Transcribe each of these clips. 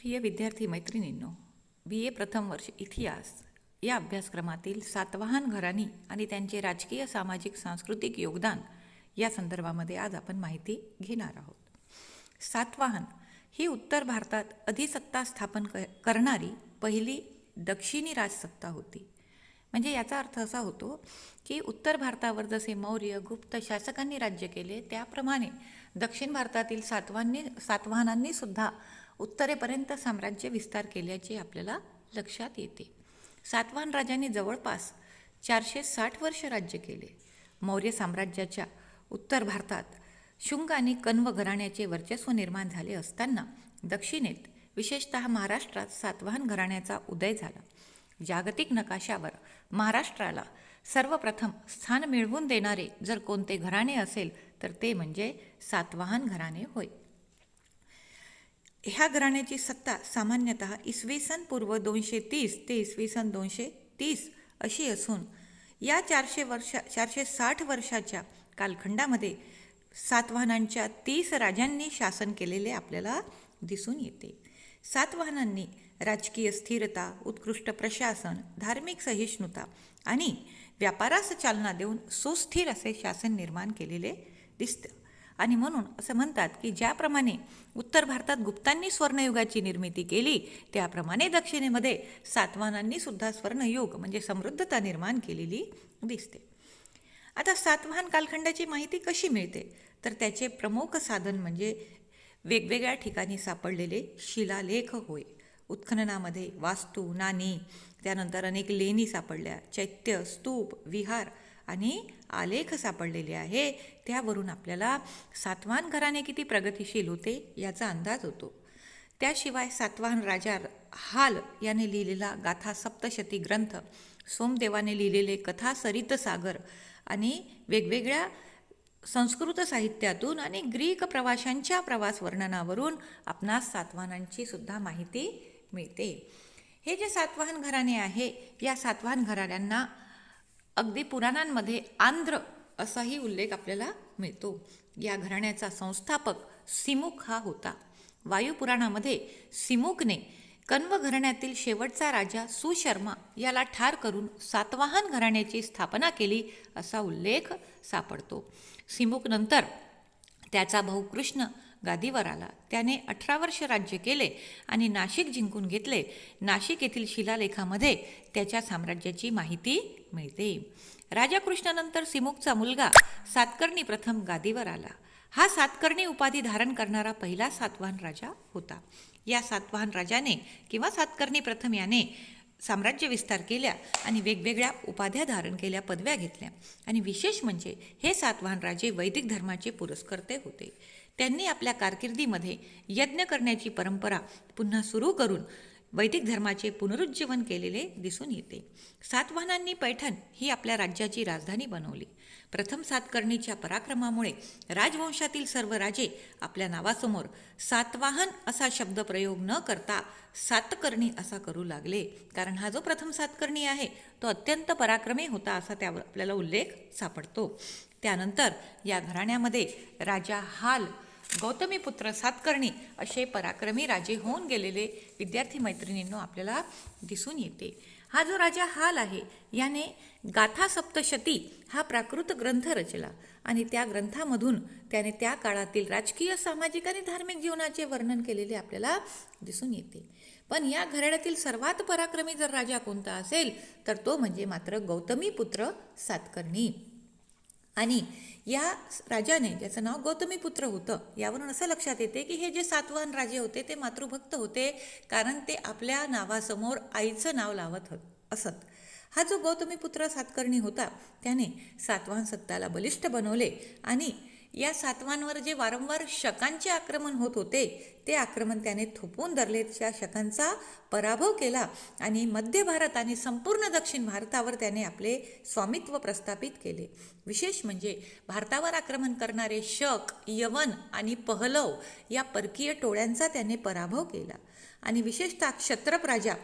प्रिय विद्यार्थी मैत्रिणींनो, BA प्रथम वर्ष इतिहास या अभ्यासक्रमातील सातवाहन घराणी आणि त्यांचे राजकीय, सामाजिक, सांस्कृतिक योगदान या संदर्भामध्ये आज आपण माहिती घेणार आहोत. सातवाहन ही उत्तर भारतात अधिसत्ता स्थापन करणारी पहिली दक्षिणी राजसत्ता होती. म्हणजे याचा अर्थ असा होतो की उत्तर भारतावर जसे मौर्य, गुप्त शासकांनी राज्य केले त्याप्रमाणे दक्षिण भारतातील सातवाहनांनी सुद्धा उत्तरेपर्यंत साम्राज्य विस्तार केल्याचे आपल्याला लक्षात येते. सातवाहन राजांनी जवळपास 460 वर्ष राज्य केले. मौर्य साम्राज्याच्या उत्तर भारतात शुंग आणि कण्व घराण्याचे वर्चस्व निर्माण झाले असताना दक्षिणेत विशेषतः महाराष्ट्रात सातवाहन घराण्याचा उदय झाला. जागतिक नकाशावर महाराष्ट्राला सर्वप्रथम स्थान मिळवून देणारे जर कोणते घराणे असेल तर ते म्हणजे सातवाहन घराणे होय. ह्या घराण्याची सत्ता सामान्यतः इसवी सन पूर्व 230 ते इसवी सन 230 अशी असून या 460 वर्षाच्या कालखंडामध्ये सातवाहनांच्या 30 राजांनी शासन केलेले आपल्याला दिसून येते. सातवाहनांनी राजकीय स्थिरता, उत्कृष्ट प्रशासन, धार्मिक सहिष्णुता आणि व्यापारास चालना देऊन सुस्थिर असे शासन निर्माण केलेले दिसते. आणि म्हणून असं म्हणतात की ज्याप्रमाणे उत्तर भारतात गुप्तांनी स्वर्णयुगाची निर्मिती केली त्याप्रमाणे दक्षिणेमध्ये सातवाहनांनी सुद्धा स्वर्णयुग म्हणजे समृद्धता निर्माण केलेली दिसते. आता सातवाहन कालखंडाची माहिती कशी मिळते तर त्याचे प्रमुख साधन म्हणजे वेगवेगळ्या ठिकाणी सापडलेले शिलालेख होय. उत्खननामध्ये वास्तू, नाणी, त्यानंतर अनेक लेणी सापडल्या, चैत्य, स्तूप, विहार आणि आलेख सापडलेले आहे. त्यावरून आपल्याला सातवाहन घराणे किती प्रगतिशील होते याचा अंदाज होतो. त्याशिवाय सातवाहन राजा हाल याने लिहिलेला गाथा सप्तशती ग्रंथ, सोमदेवाने लिहिलेले कथा सरित सागर आणि वेगवेगळ्या संस्कृत साहित्यातून आणि ग्रीक प्रवाशांच्या प्रवास वर्णनावरून आपणास सातवाहनांची सुद्धा माहिती मिळते. हे जे सातवाहन घराणे आहे या सातवाहन घराण्यांना अगदी पुराणांमध्ये आंध्र असाही उल्लेख आपल्याला मिळतो. या घराण्याचा संस्थापक सिमुक हा होता. वायुपुराणामध्ये सिमुकने कण्व घराण्यातील शेवटचा राजा सुशर्मा याला ठार करून सातवाहन घराण्याची स्थापना केली असा उल्लेख सापडतो. सिमुक नंतर त्याचा भाऊ कृष्ण गादीवर आला. त्याने 18 वर्ष राज्य केले आणि नाशिक जिंकून घेतले. नाशिक येथील शिलालेखामध्ये त्याच्या साम्राज्याची माहिती मिळते. राजा कृष्णानंतर सिमुकचा मुलगा सातकर्णी प्रथम गादीवर आला. हा सातकर्णी उपाधी धारण करणारा पहिला सातवाहन राजा होता. या सातवाहन राजाने किंवा सातकर्णी प्रथम याने साम्राज्य विस्तार केल्या आणि वेगवेगळ्या उपाध्या धारण केल्या, पदव्या घेतल्या. आणि विशेष म्हणजे हे सातवाहन राजे वैदिक धर्माचे पुरस्कर्ते होते. त्यांनी आपल्या कारकिर्दीमध्ये यज्ञ करण्याची परंपरा पुन्हा सुरू करून वैदिक धर्माचे पुनरुज्जीवन केलेले दिसून येते. सातवाहनांनी पैठण ही आपल्या राज्याची राजधानी बनवली. प्रथम सातकर्णीच्या पराक्रमामुळे राजवंशातील सर्व राजे आपल्या नावासमोर सातवाहन असा शब्द प्रयोग न करता सातकर्णी असा करू लागले. कारण हा जो प्रथम सातकर्णी आहे तो अत्यंत पराक्रमी होता असा त्यावर आपल्याला उल्लेख सापडतो. त्यानंतर या घराण्यामध्ये राजा हाल, गौतमीपुत्र सातकर्णी असे पराक्रमी राजे होऊन गेलेले विद्यार्थी मैत्रिणींनो आपल्याला दिसून येते. हा जो राजा हाल आहे याने गाथा सप्तशती हा प्राकृत ग्रंथ रचला आणि त्या ग्रंथामधून त्याने त्या काळातील राजकीय, सामाजिक आणि धार्मिक जीवनाचे वर्णन केलेले आपल्याला दिसून येते. पण या घराण्यातील सर्वात पराक्रमी जर राजा कोणता असेल तर तो म्हणजे मात्र गौतमीपुत्र सातकर्णी. आणि या राजाने, ज्याचं नाव गौतमीपुत्र होतं, यावरून असं लक्षात येते की हे जे सातवाहन राजे होते ते मातृभक्त होते, कारण ते आपल्या नावासमोर आईचं नाव लावत असत. हा जो गौतमीपुत्र सातकर्णी होता त्याने सातवाहन सत्ताला बलिष्ठ बनवले आणि या सातवाहनावर जे वारंवार शकांचे आक्रमण होत होते ते आक्रमण त्याने थोपवून धरले. त्या शकांचा पराभव केला आणि मध्य भारत आणि संपूर्ण दक्षिण भारतावर त्याने आपले स्वामित्व प्रस्थापित केले. विशेष म्हणजे भारतावर आक्रमण करणारे शक, यवन आणि पहलव या परकीय टोळ्यांचा त्याने पराभव केला. आणि विशेषतः क्षत्रप राजा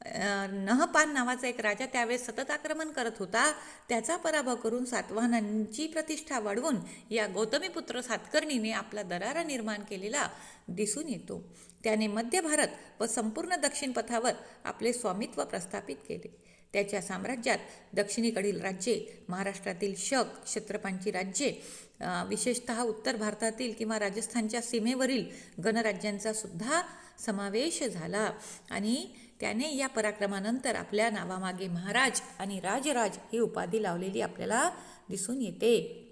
नहपान नावाचा एक राजा त्यावेळेस सतत आक्रमण करत होता, त्याचा पराभव करून सातवाहनांची प्रतिष्ठा वाढवून या गौतमीपुत्र सातकर्णीने आपला दरारा निर्माण केलेला दिसून येतो. त्याने मध्य भारत व संपूर्ण दक्षिण पथावर आपले स्वामित्व प्रस्थापित केले. त्याच्या साम्राज्यात दक्षिणेकडील राज्ये, महाराष्ट्रातील शक, क्षत्रपांची राज्ये, विशेषतः उत्तर भारतातील किंवा राजस्थानच्या सीमेवरील गणराज्यांचा सुद्धा समावेश झाला. आणि त्याने या पराक्रमानंतर आपल्या नावामागे महाराज आणि राजराज ही उपाधी लावलेली आपल्याला दिसून येते.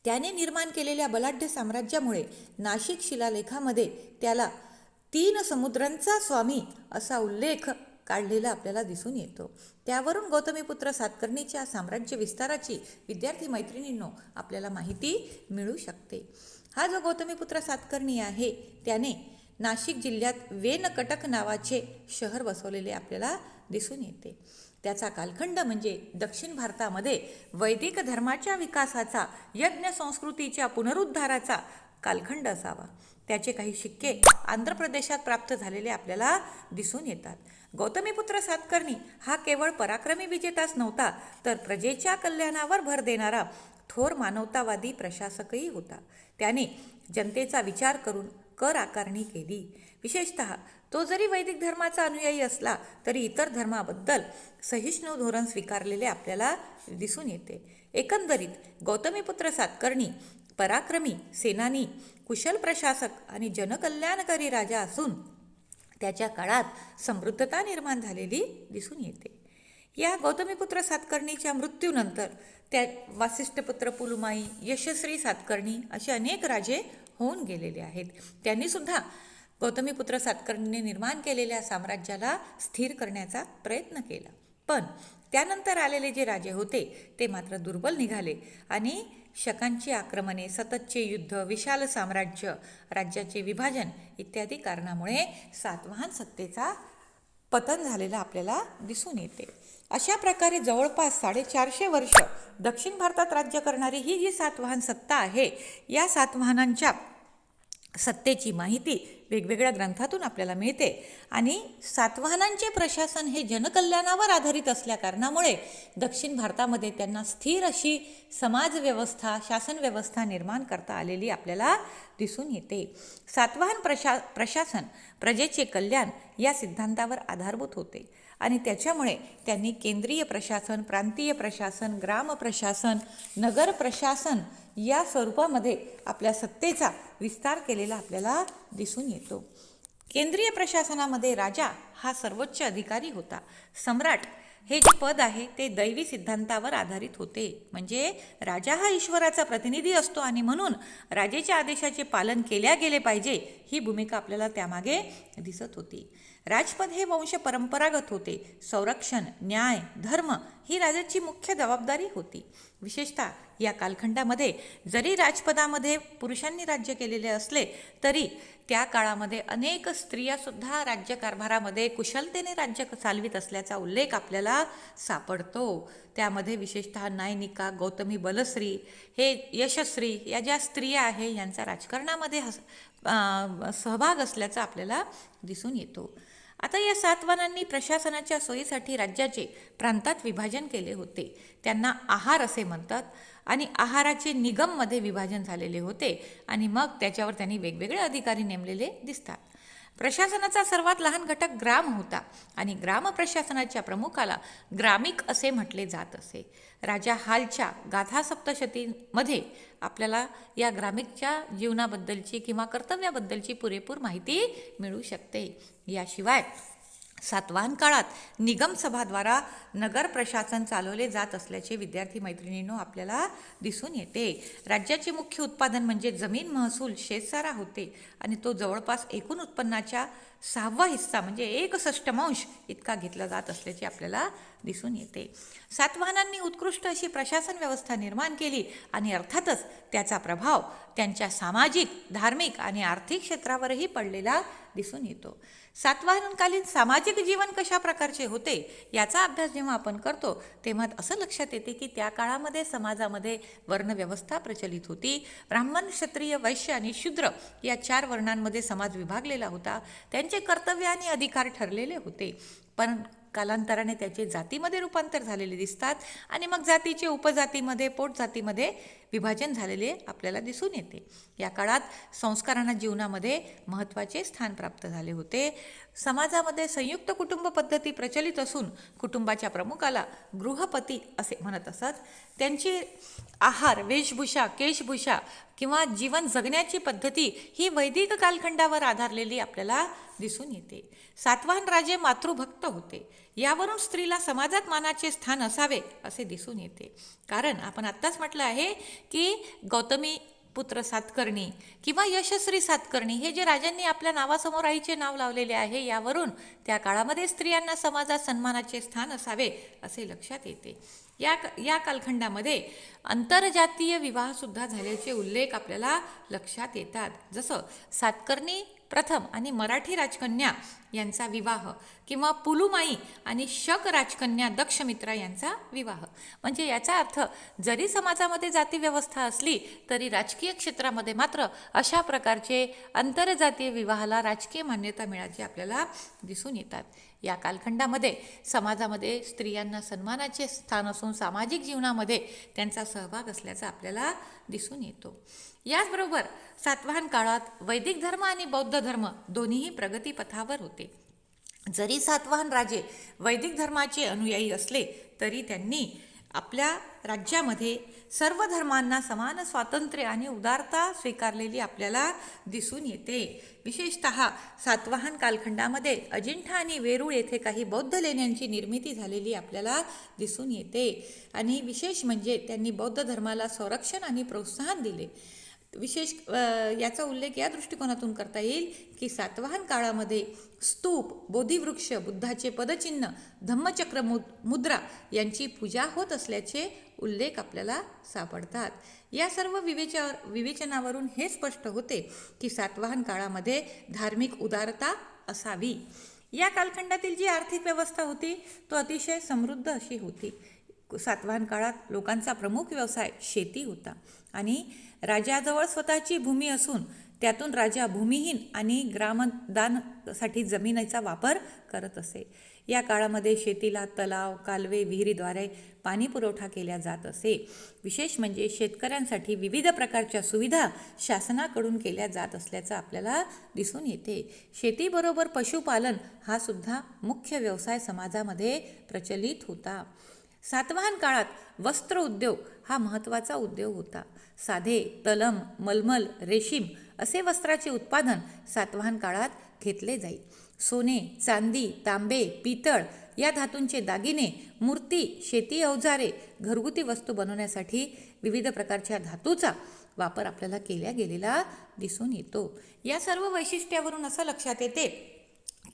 त्याने निर्माण केलेल्या बलाढ्य साम्राज्यामुळे नाशिक शिलालेखामध्ये त्याला 3 समुद्रांचा स्वामी असा उल्लेख काढलेला आपल्याला दिसून येतो. त्यावरून गौतमीपुत्र सातकर्णीच्या साम्राज्य विस्ताराची विद्यार्थी मैत्रिणींनो आपल्याला माहिती मिळू शकते. हा जो गौतमीपुत्र सातकर्णी आहे त्याने नाशिक जिल्ह्यात वेनकटक नावाचे शहर बसवलेले आपल्याला दिसून येते. त्याचा कालखंड म्हणजे दक्षिण भारतामध्ये वैदिक धर्माच्या विकासाचा, यज्ञ संस्कृतीच्या पुनरुद्धाराचा कालखंड असावा. त्याचे काही शिक्के आंध्र प्रदेशात प्राप्त झालेले आपल्याला दिसून येतात. गौतमीपुत्र सातकर्णी हा केवळ पराक्रमी विजेताच नव्हता, तर प्रजेच्या कल्याणावर भर देणारा थोर मानवतावादी प्रशासकही होता. त्याने जनतेचा विचार करून कर आकारणी केली. विशेषतः तो जरी वैदिक धर्माचा अनुयायी असला तरी इतर धर्माबद्दल सहिष्णू धोरण स्वीकारलेले आपल्याला दिसून येते. एकंदरीत गौतमीपुत्र सातकर्णी पराक्रमी सेनानी, कुशल प्रशासक आणि जनकल्याणकारी राजा असून त्याच्या काळात समृद्धता निर्माण झालेली दिसून येते. या गौतमीपुत्र सातकर्णीच्या मृत्यूनंतर त्या वासिष्ठपुत्र पुलुमाई, यशस्वी सातकर्णी असे अनेक राजे होऊन गेलेले आहेत. त्यांनी सुद्धा गौतमीपुत्र सातकर्णीने निर्माण केलेल्या साम्राज्याला स्थिर करण्याचा प्रयत्न केला. पण त्यानंतर आलेले जे राजे होते ते मात्र दुर्बल निघाले आणि शकांची आक्रमणे, सततचे युद्ध, विशाल साम्राज्य, राज्याचे विभाजन इत्यादी कारणामुळे सातवाहन सत्तेचा पतन झालेला आपल्याला दिसून येते. अशा प्रकारे जवळपास 450 वर्ष दक्षिण भारतात राज्य करणारी ही जी सातवाहन सत्ता आहे, या सातवाहनांच्या सत्तेची माहिती वेगवेगळ्या ग्रंथातून आपल्याला मिळते. आणि सातवाहनांचे प्रशासन हे जनकल्याणावर आधारित असल्या कारणामुळे दक्षिण भारतामध्ये त्यांना स्थिर अशी समाजव्यवस्था, शासन व्यवस्था निर्माण करता आलेली आपल्याला दिसून येते. सातवाहन प्रशासन प्रजेचे कल्याण या सिद्धांतावर आधारभूत होते आणि त्याच्यामुळे त्यांनी केंद्रीय प्रशासन, प्रांतीय प्रशासन, ग्राम प्रशासन, नगर प्रशासन या स्वरूपामध्ये आपल्या सत्तेचा विस्तार केलेला आपल्याला दिसून येतो. केंद्रीय प्रशासनामध्ये राजा हा सर्वोच्च अधिकारी होता. सम्राट हे जे पद आहे ते दैवी सिद्धांतावर आधारित होते. म्हणजे राजा हा ईश्वराचा प्रतिनिधी असतो आणि म्हणून राजेच्या आदेशाचे पालन केल्या गेले पाहिजे ही भूमिका आपल्याला त्यामागे दिसत होती. राजपद हे वंश परंपरागत होते. संरक्षण, न्याय, धर्म ही राजाची मुख्य जबाबदारी होती. विशेषतः या कालखंडामध्ये जरी राजपदामध्ये पुरुषांनी राज्य केलेले असले तरी त्या काळामध्ये अनेक स्त्रियासुद्धा राज्यकारभारामध्ये कुशलतेने राज्य चालवित असल्याचा उल्लेख आपल्याला सापडतो. त्यामध्ये विशेषतः नायनिका, गौतमी बलश्री, हे यशस्वी या ज्या स्त्रिया आहे यांचा राजकारणामध्ये सहभाग असल्याचा आपल्याला दिसून येतो. आता या सातवाहनांनी प्रशासनाच्या सोयीसाठी राज्याचे प्रांतात विभाजन केले होते. त्यांना आहार असे म्हणतात आणि आहाराचे निगममध्ये विभाजन झालेले होते आणि मग त्याच्यावर त्यांनी वेगवेगळे अधिकारी नेमलेले दिसतात. प्रशासनाचा सर्वात लहान घटक ग्राम होता आणि ग्राम प्रशासनाच्या प्रमुखाला ग्रामिक असे म्हटले जात असे. राजा हालच्या गाथा सप्तशतीमध्ये आपल्याला या ग्रामिकच्या जीवनाबद्दलची किंवा कर्तव्याबद्दलची पुरेपूर माहिती मिळू शकते. याशिवाय सातवाहन काळात निगमसभाद्वारा नगर प्रशासन चालवले जात असल्याचे विद्यार्थी मैत्रिणींनो आपल्याला दिसून येते. राज्याचे मुख्य उत्पादन म्हणजे जमीन महसूल शेतसारा होते आणि तो जवळपास एकूण उत्पन्नाच्या 6वा हिस्सा म्हणजे 1/6 इतका घेतला जात असल्याचे आपल्याला दिसून येते. सातवाहनांनी उत्कृष्ट अशी प्रशासन व्यवस्था निर्माण केली आणि अर्थातच त्याचा प्रभाव त्यांच्या सामाजिक, धार्मिक आणि आर्थिक क्षेत्रावरही पडलेला दिसून येतो. सातवाहनकालीन सामाजिक जीवन कशा प्रकारचे होते याचा अभ्यास जेव्हा आपण करतो तेव्हा असं लक्षात येते की त्या काळामध्ये समाजामध्ये वर्णव्यवस्था प्रचलित होती. ब्राह्मण, क्षत्रिय, वैश्य आणि शूद्र या 4 वर्णांमध्ये समाज विभागलेला होता. त्यांचे कर्तव्य आणि अधिकार ठरलेले होते, पण कालांतराने त्याचे जातीमध्ये रूपांतर झालेले दिसतात आणि मग जातीचे उपजातीमध्ये, पोटजातीमध्ये विभाजन झालेले आपल्याला दिसून येते. या काळात संस्कारांना जीवनामध्ये महत्त्वाचे स्थान प्राप्त झाले होते. समाजामध्ये संयुक्त कुटुंब पद्धती प्रचलित असून कुटुंबाच्या प्रमुखाला गृहपती असे म्हणत असत. त्यांची आहार, वेशभूषा, केशभूषा किंवा जीवन जगण्याची पद्धती ही वैदिक कालखंडावर आधारलेली आपल्याला दिसून येते. सातवाहन राजे मातृभक्त होते. यावरून स्त्रीला समाजात मानाचे स्थान असावे असे दिसून येते. कारण आपण आत्ताच म्हटलं आहे की गौतमी पुत्र सातकर्णी किंवा यशस्वी सातकर्णी हे जे राजांनी आपल्या नावासमोर आईचे नाव लावलेले आहे, यावरून त्या काळामध्ये स्त्रियांना समाजात सन्मानाचे स्थान असावे असे लक्षात येते. या कालखंडामध्ये आंतरजातीय विवाहसुद्धा झाल्याचे उल्लेख आपल्याला लक्षात येतात. जसं सातकर्णी प्रथम आणि मराठी राजकन्या यांचा विवाह किंवा पुलुमाई आणि शक राजकन्या दक्षमित्रा यांचा विवाह. म्हणजे याचा अर्थ जरी समाजामध्ये जाती व्यवस्था असली तरी राजकीय क्षेत्रामध्ये मात्र अशा प्रकारचे आंतरजातीय विवाहाला राजकीय मान्यता मिळाल्याचे आपल्याला दिसून येतात. या कालखंडामध्ये समाजामध्ये स्त्रियांना सन्मानाचे स्थान असून सामाजिक जीवनामध्ये त्यांचा सहभाग असल्याचा आपल्याला दिसून येतो. याचबरोबर सातवाहन काळात वैदिक धर्म आणि बौद्ध धर्म दोन्हीही प्रगतीपथावर होते. जरी सातवाहन राजे वैदिक धर्माचे अनुयायी असले तरी त्यांनी आपल्या राज्यामध्ये सर्व धर्मांना समान स्वातंत्र्य आणि उदारता स्वीकारलेली आपल्याला दिसून येते. विशेषतः सातवाहन कालखंडामध्ये अजिंठा आणि वेरूळ येथे काही बौद्ध लेण्यांची निर्मिती झालेली आपल्याला दिसून येते. आणि विशेष म्हणजे त्यांनी बौद्ध धर्माला संरक्षण आणि प्रोत्साहन दिले. विशेष याचा उल्लेख या दृष्टिकोनातून करता येईल की सातवाहन काळामध्ये स्तूप, बोधिवृक्ष, बुद्धाचे पदचिन्ह, धम्मचक्र मुद्रा यांची पूजा होत असल्याचे उल्लेख आपल्याला सापडतात. या सर्व विवेचनावरून हे स्पष्ट होते की सातवाहन काळामध्ये धार्मिक उदारता असावी. या कालखंडातील जी आर्थिक व्यवस्था होती तो अतिशय समृद्ध अशी होती. सातवाहन काळात लोकांचा प्रमुख व्यवसाय शेती होता आणि राजाजवळ स्वतःची भूमी असून त्यातून राजा भूमिहीन आणि ग्रामदानासाठी जमिनीचा वापर करत असे. या काळामध्ये शेतीला तलाव, कालवे, विहिरीद्वारे पाणी पुरवठा केला जात असे. विशेष म्हणजे शेतकऱ्यांसाठी विविध प्रकारच्या सुविधा शासनाकडून केल्या जात असल्याचं आपल्याला दिसून येते. शेतीबरोबर पशुपालन हा सुद्धा मुख्य व्यवसाय समाजामध्ये प्रचलित होता. सातवाहन काळात वस्त्र उद्योग हा महत्त्वाचा उद्योग होता. साधे, तलम, मलमल, रेशीम असे वस्त्राचे उत्पादन सातवाहन काळात घेतले जाई. सोने, चांदी, तांबे, पितळ या धातूंचे दागिने, मूर्ती, शेती अवजारे, घरगुती वस्तू बनवण्यासाठी विविध प्रकारच्या धातूचा वापर आपल्याला केला गेलेला दिसून येतो. या सर्व वैशिष्ट्यावरून असं लक्षात येते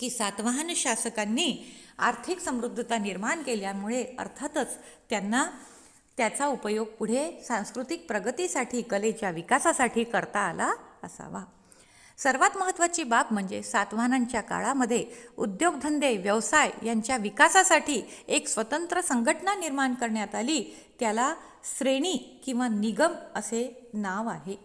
की सातवाहन शासकांनी आर्थिक समृद्धता निर्माण केल्यामुळे अर्थातच त्यांना त्याचा उपयोग पुढे सांस्कृतिक प्रगतीसाठी, कलेच्या विकासासाठी करता आला असावा. सर्वात महत्त्वाची बाब म्हणजे सातवाहनांच्या काळामध्ये उद्योगधंदे, व्यवसाय यांच्या विकासासाठी एक स्वतंत्र संघटना निर्माण करण्यात आली. त्याला श्रेणी किंवा निगम असे नाव आहे.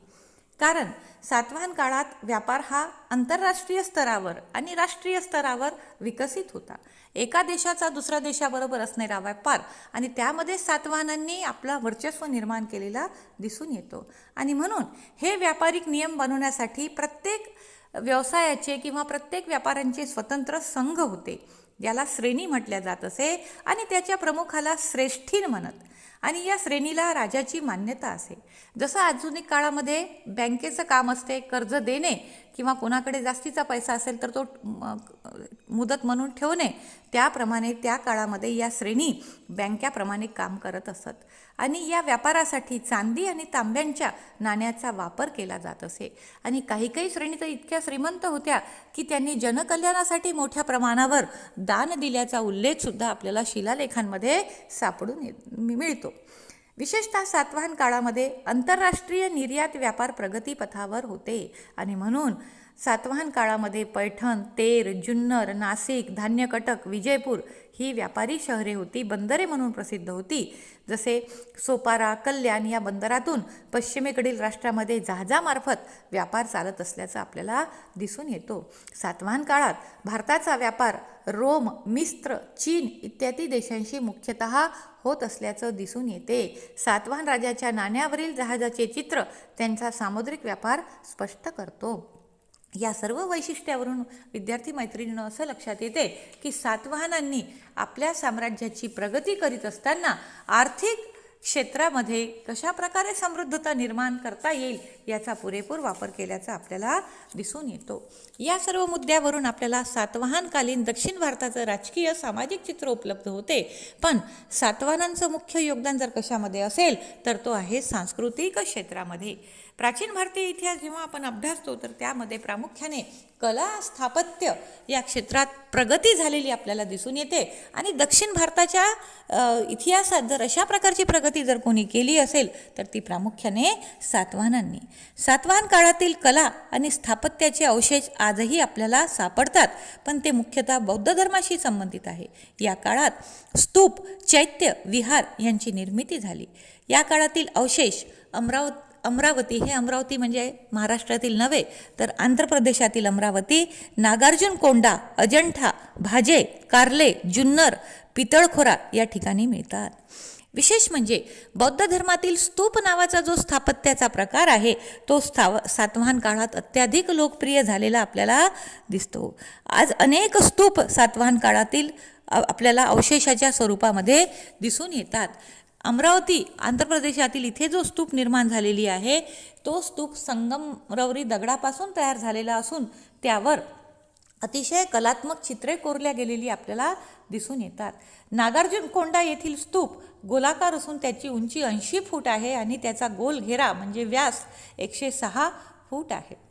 कारण सातवाहन काळात व्यापार हा आंतरराष्ट्रीय स्तरावर आणि राष्ट्रीय स्तरावर विकसित होता. एका देशाचा दुसऱ्या देशाबरोबर असणारा व्यापार आणि त्यामध्ये सातवाहनांनी आपला वर्चस्व निर्माण केलेला दिसून येतो. आणि म्हणून हे व्यापारिक नियम बनवण्यासाठी प्रत्येक व्यवसायाचे किंवा प्रत्येक व्यापाऱ्यांचे स्वतंत्र संघ होते, ज्याला श्रेणी म्हटल्या जात असे आणि त्याच्या प्रमुखाला श्रेष्ठीन म्हणत आणि या श्रेणीला राजाची मान्यता असे. जसं आधुनिक काळामध्ये बँकेचं काम असते कर्ज देणे किंवा कोणाकडे जास्तीचा पैसा असेल तर तो मुदत म्हणून ठेवणे, त्याप्रमाणे त्या काळामध्ये या श्रेणी बँकाप्रमाणे काम करत असत आणि या व्यापारासाठी चांदी आणि तांब्यांच्या नाण्याचा वापर केला जात असे. आणि काही काही श्रेणी तर इतक्या श्रीमंत होत्या की त्यांनी जनकल्याणासाठी मोठ्या प्रमाणावर दान दिल्याचा उल्लेखसुद्धा आपल्याला शिलालेखांमध्ये सापडून मिळतो. विशेषतः सातवाहन काळामध्ये आंतरराष्ट्रीय निर्यात व्यापार प्रगतीपथावर होते आणि म्हणून सातवाहन काळामध्ये पैठण, तेर, जुन्नर, नाशिक, धान्यकटक, विजयपूर ही व्यापारी शहरे होती, बंदरे म्हणून प्रसिद्ध होती. जसे सोपारा, कल्याण या बंदरातून पश्चिमेकडील राष्ट्रामध्ये जहाजामार्फत व्यापार चालत असल्याचं आपल्याला दिसून येतो. सातवाहन काळात भारताचा व्यापार रोम, मिस्र, चीन इत्यादी देशांशी मुख्यतः होत असल्याचं दिसून येते. सातवाहन राजाच्या नाण्यावरील जहाजाचे चित्र त्यांचा सामुद्रिक व्यापार स्पष्ट करतो. या सर्व वैशिष्ट्यावरून विद्यार्थी मैत्रिणींनो असं लक्षात येते की सातवाहनांनी आपल्या साम्राज्याची प्रगती करीत असताना आर्थिक क्षेत्रामध्ये कशा प्रकारे समृद्धता निर्माण करता येईल याचा पुरेपूर वापर केल्याचा आपल्याला दिसून येतो. या सर्व मुद्द्यावरून आपल्याला सातवाहनकालीन दक्षिण भारताचं राजकीय सामाजिक चित्र उपलब्ध होते. पण सातवाहनांचं मुख्य योगदान जर कशामध्ये असेल तर तो आहे सांस्कृतिक क्षेत्रामध्ये. प्राचीन भारतीय इतिहास जेव्हा आपण अभ्यासतो तर त्यामध्ये प्रामुख्याने कला, स्थापत्य या क्षेत्रात प्रगती झालेली आपल्याला दिसून येते. आणि दक्षिण भारताच्या इतिहासात जर अशा प्रकारची प्रगती जर कोणी केली असेल तर ती प्रामुख्याने सातवाहनांनी. सातवाहन काळातील कला आणि स्थापत्याचे अवशेष आजही आपल्याला सापडतात, पण ते मुख्यतः बौद्ध धर्माशी संबंधित आहे. या काळात स्तूप, चैत्य, विहार यांची निर्मिती झाली. या काळातील अवशेष अमरावती, हे अमरावती म्हणजे महाराष्ट्रातील नव्हे तर आंध्र प्रदेशातील अमरावती, नागार्जुन कोंडा, अजंठा, भाजे, कार्ले, जुन्नर, पितळखोरा या ठिकाणी मिळतात. विशेष म्हणजे बौद्ध धर्मातील स्तूप नावाचा जो स्थापत्याचा प्रकार आहे तो सातवाहन काळात अत्याधिक लोकप्रिय झालेला आपल्याला दिसतो. आज अनेक स्तूप सातवाहन काळातील आपल्याला अवशेषाच्या स्वरूपामध्ये दिसून येतात. अमरावती आंध्र प्रदेशातील इथे जो स्तूप निर्माण झालेली आहे तो स्तूप संगमरवरी दगडापासून तयार झालेला असून त्यावर अतिशय कलात्मक चित्रे कोरल्या गेलेली आपल्याला दिसून येतात. नागार्जुन कोंडा येथील स्तूप गोलाकार असून त्याची उंची 80 फूट आहे आणि त्याचा गोल घेरा म्हणजे व्यास 106 फूट आहे.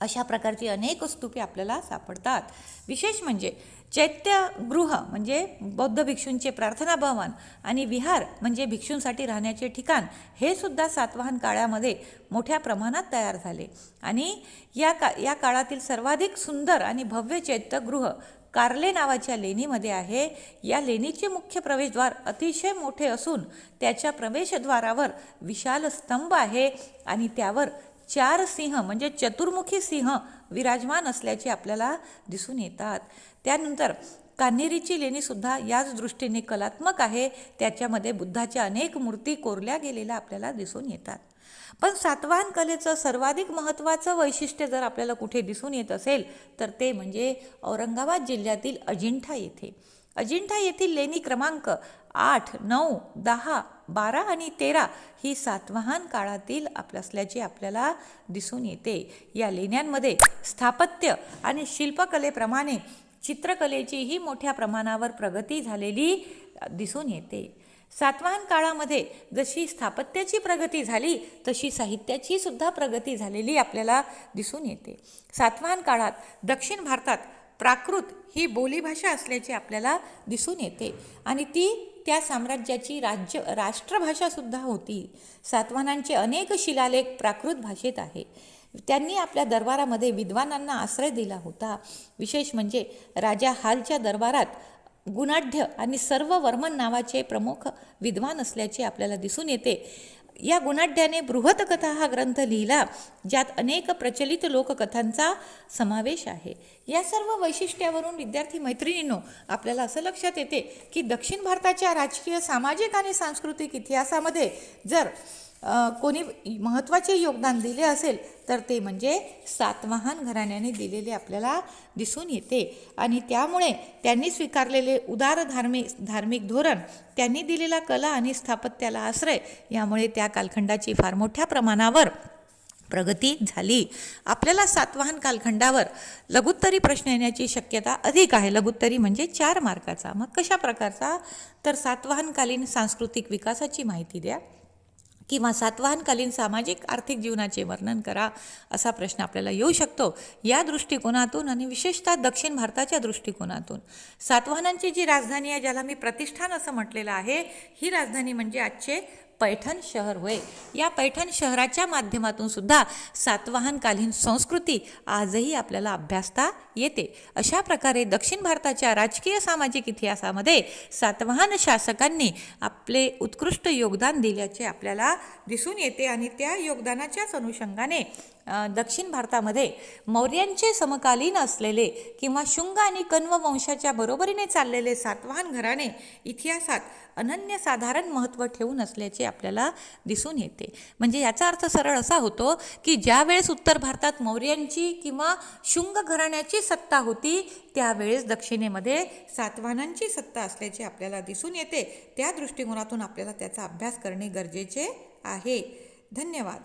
अशा प्रकारची अनेक स्तूपे आपल्याला सापडतात. विशेष म्हणजे चैत्यगृह म्हणजे बौद्ध भिक्षूंचे प्रार्थना भवन आणि विहार म्हणजे भिक्षूंसाठी राहण्याचे ठिकाण हे सुद्धा सातवाहन काळामध्ये मोठ्या प्रमाणात तयार झाले. आणि या काळातील सर्वाधिक सुंदर आणि भव्य चैत्यगृह कार्ले नावाच्या लेणीमध्ये आहे. या लेणीचे मुख्य प्रवेशद्वार अतिशय मोठे असून त्याच्या प्रवेशद्वारावर विशाल स्तंभ आहे आणि त्यावर 4 सिंह म्हणजे चतुर्मुखी सिंह विराजमान असल्याचे आपल्याला दिसून येतात. त्यानंतर कान्हेरीची लेणीसुद्धा याच दृष्टीने कलात्मक आहे. त्याच्यामध्ये बुद्धाच्या अनेक मूर्ती कोरल्या गेलेल्या आपल्याला दिसून येतात. पण सातवाहन कलेचं सर्वाधिक महत्त्वाचं वैशिष्ट्य जर आपल्याला कुठे दिसून येत असेल तर ते म्हणजे औरंगाबाद जिल्ह्यातील अजिंठा येथे. अजिंठा येथील लेणी क्रमांक 8, 9, 10, 12 आणि 13 ही सातवाहन काळातील असल्याचे आपल्याला दिसून येते. या लेण्यांमध्ये स्थापत्य आणि शिल्पकलेप्रमाणे चित्रकलेचीही मोठ्या प्रमाणावर प्रगती झालेली दिसून येते. सातवाहन काळामध्ये जशी स्थापत्याची प्रगती झाली तशी साहित्याची सुद्धा प्रगती झालेली आपल्याला दिसून येते. सातवाहन काळात दक्षिण भारतात प्राकृत ही बोलीभाषा असल्याचे आपल्याला दिसून येते आणि ती त्या साम्राज्याची राष्ट्रभाषासुद्धा होती. सातवाहनांचे अनेक शिलालेख प्राकृत भाषेत आहे. त्यांनी आपल्या दरबारामध्ये विद्वानांना आश्रय दिला होता. विशेष म्हणजे राजा हालच्या दरबारात गुणाढ्य आणि सर्ववर्मन नावाचे प्रमुख विद्वान असल्याचे आपल्याला दिसून येते. या गुणाढ्याने बृहत्कथा हा ग्रंथ लिहिला ज्यात अनेक प्रचलित लोककथांचा समावेश आहे. या सर्व वैशिष्ट्यावरून विद्यार्थी मैत्रिणींनो आपल्याला असं लक्षात येते की दक्षिण भारताच्या राजकीय, सामाजिक आणि सांस्कृतिक इतिहासामध्ये जर कोणी महत्त्वाचे योगदान दिले असेल तर ते म्हणजे सातवाहन घराण्याने दिलेले आपल्याला दिसून येते. आणि त्यामुळे त्यांनी स्वीकारलेले उदार धार्मिक धोरण, त्यांनी दिलेला कला आणि स्थापत्याला आश्रय यामुळे त्या कालखंडाची फार मोठ्या प्रमाणावर प्रगती झाली. आपल्याला सातवाहन कालखंडावर लघुत्तरी प्रश्न येण्याची शक्यता अधिक आहे. लघुत्तरी म्हणजे 4 मार्काचा. मग कशा प्रकारचा? तर सातवाहनकालीन सांस्कृतिक विकासाची माहिती द्या किंवा सातवाहनकालीन सामाजिक आर्थिक जीवनाचे वर्णन करा असा प्रश्न आपल्याला येऊ शकतो. या दृष्टिकोनातून आणि विशेषतः दक्षिण भारताच्या दृष्टिकोनातून सातवाहनांची जी राजधानी आहे ज्याला मी प्रतिष्ठान असं म्हटलेलं आहे, ही राजधानी म्हणजे आजचे पैठण शहर होय. या पैठण शहराच्या माध्यमातून सुद्धा सातवाहनकालीन संस्कृती आजही आपल्याला अभ्यासता येते. अशा प्रकारे दक्षिण भारताच्या राजकीय सामाजिक इतिहासामध्ये सातवाहन शासकांनी आपले उत्कृष्ट योगदान दिल्याचे आपल्याला दिसून येते आणि त्या योगदानाच्याच अनुषंगाने दक्षिण भारतामध्ये मौर्यांचे समकालीन असलेले किंवा शुंग आणि कण्व वंशाच्या बरोबरीने चाललेले सातवाहन घराणे इतिहासात अनन्यसाधारण महत्त्व ठेवून असल्याचे आपल्याला दिसून येते. म्हणजे याचा अर्थ सरळ असा होतो की ज्या वेळेस उत्तर भारतात मौर्यांची किंवा शुंग घराण्याची सत्ता होती त्यावेळेस दक्षिणेमध्ये सातवाहनांची सत्ता असल्याचे आपल्याला दिसून येते. त्या दृष्टिकोनातून आपल्याला त्याचा अभ्यास करणे गरजेचे आहे. धन्यवाद.